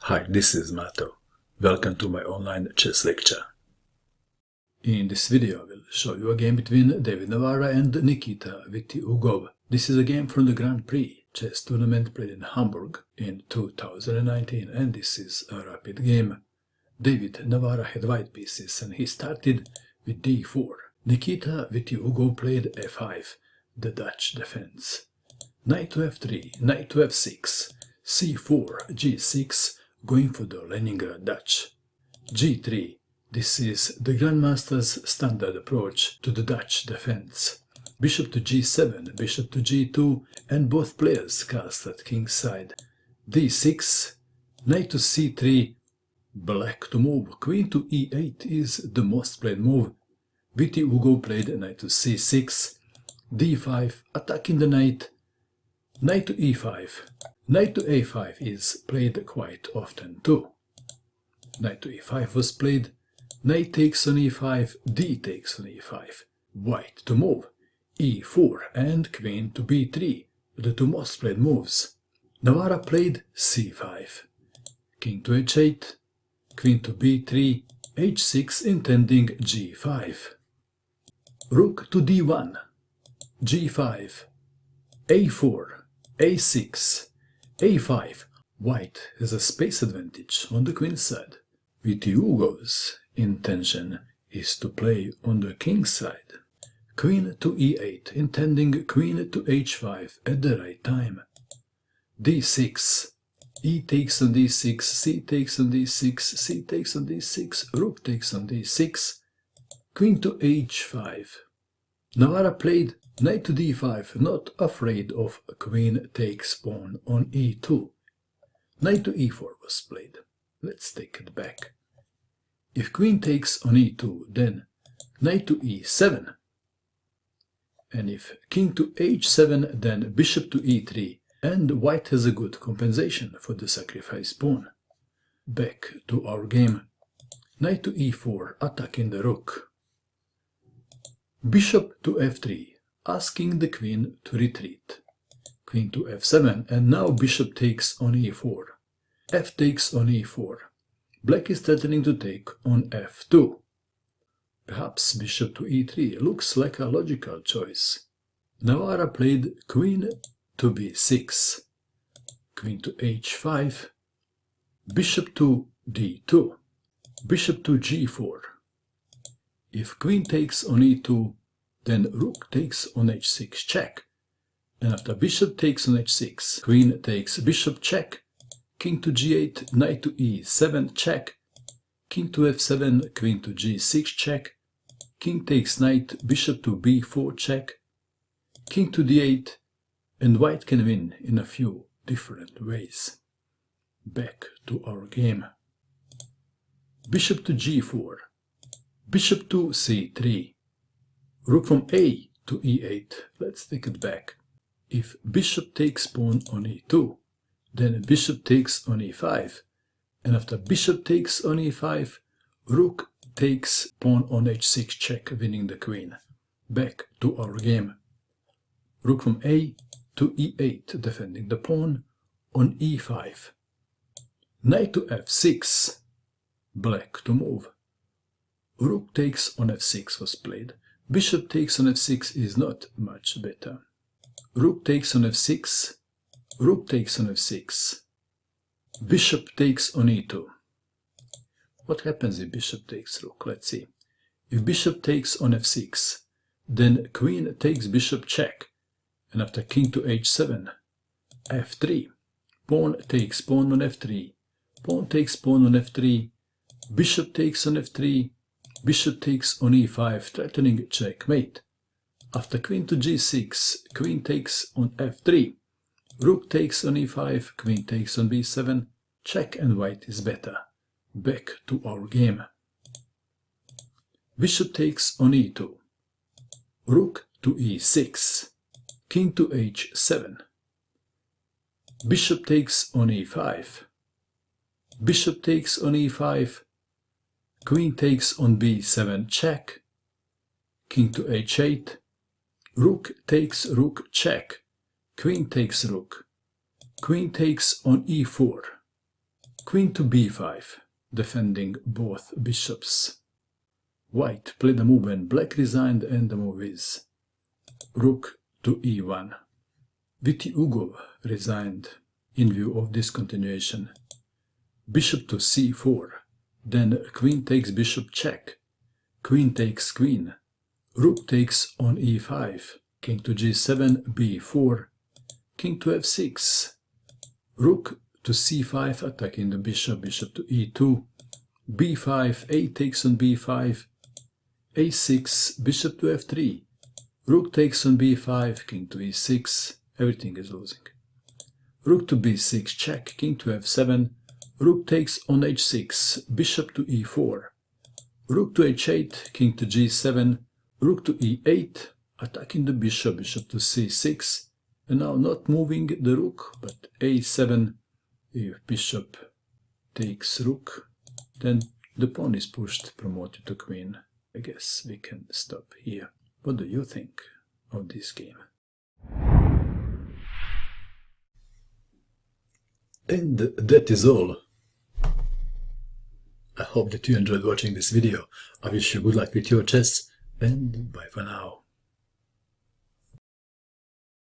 Hi, this is Mato. Welcome to my online chess lecture. In this video I will show you a game between David Navara and Nikita Vitiugov. This is a game from the Grand Prix chess tournament played in Hamburg in 2019, and this is a rapid game. David Navara had white pieces and he started with d4. Nikita Vitiugov played f5, the Dutch defense. Knight to f3, knight to f6, c4, g6, going for the Leningrad Dutch. g3, this is the Grandmaster's standard approach to the Dutch defense. Bishop to g7, bishop to g2, and both players cast at king's side. d6, knight to c3, black to move. Queen to e8 is the most played move. Vitiugov played knight to c6, d5, attacking the knight, knight to e5. Knight to a5 is played quite often too. Knight to e5 was played, knight takes on e5, d takes on e5. White to move, e4 and queen to b3, the two most played moves. Navara played c5, king to h8, queen to b3, h6 intending g5. Rook to d1, g5, a4, a6, a5. White has a space advantage on the queen's side. Vitiugov's intention is to play on the king's side. Queen to e8, intending queen to h5 at the right time. d6, e takes on d6, c takes on d6, c takes on d6, rook takes on d6, queen to h5. Navara played knight to d5, not afraid of queen takes pawn on e2. Knight to e4 was played. Let's take it back. If queen takes on e2, then knight to e7. And if king to h7, then bishop to e3. And white has a good compensation for the sacrifice pawn. Back to our game. Knight to e4, attacking the rook. Bishop to f3, asking the queen to retreat. Queen to f7, and now bishop takes on e4. F takes on e4. Black is threatening to take on f2. Perhaps bishop to e3 looks like a logical choice. Navara played queen to b6, queen to h5, bishop to d2, bishop to g4. If queen takes on e2, then rook takes on h6 check. And after bishop takes on h6, queen takes bishop check, king to g8, knight to e7 check, king to f7, queen to g6 check, king takes knight, bishop to b4 check, king to d8, and white can win in a few different ways. Back to our game. Bishop to g4, bishop to c3, rook from a to e8. Let's take it back. If bishop takes pawn on e2, then bishop takes on e5, and after bishop takes on e5, rook takes pawn on h6 check, winning the queen. Back to our game. Rook from a to e8, defending the pawn on e5. Knight to f6, black to move. Rook takes on f6 was played. Bishop takes on f6 is not much better. Rook takes on f6, rook takes on f6, bishop takes on e2. What happens if bishop takes rook? Let's see. If bishop takes on f6, then queen takes bishop check, and after king to h7, f3, pawn takes pawn on f3, pawn takes pawn on f3, bishop takes on f3, bishop takes on e5, threatening checkmate. After queen to g6, queen takes on f3, rook takes on e5, queen takes on b7, check, and white is better. Back to our game. Bishop takes on e2, rook to e6, king to h7, bishop takes on e5, bishop takes on e5, queen takes on b7 check, king to h8, rook takes rook check, queen takes rook, queen takes on e4, Queen to b5, defending both bishops. White played a move when black resigned, and the move is rook to e1. Vitiugov resigned in view of this continuation. Bishop to c4, then queen takes bishop check. Queen takes queen. Rook takes on e5. King to g7, b4. King to f6. Rook to c5, attacking the bishop. Bishop to e2. b5, a takes on b5. a6, bishop to f3. Rook takes on b5, king to e6. Everything is losing. Rook to b6, check. King to f7. Rook takes on h6, bishop to e4. Rook to h8, king to g7. Rook to e8, attacking the bishop. Bishop to c6. And now not moving the rook, but a7. If bishop takes rook, then the pawn is pushed, promoted to queen. I guess we can stop here. What do you think of this game? And that is all. I hope that you enjoyed watching this video. I wish you good luck with your chess, and bye for now.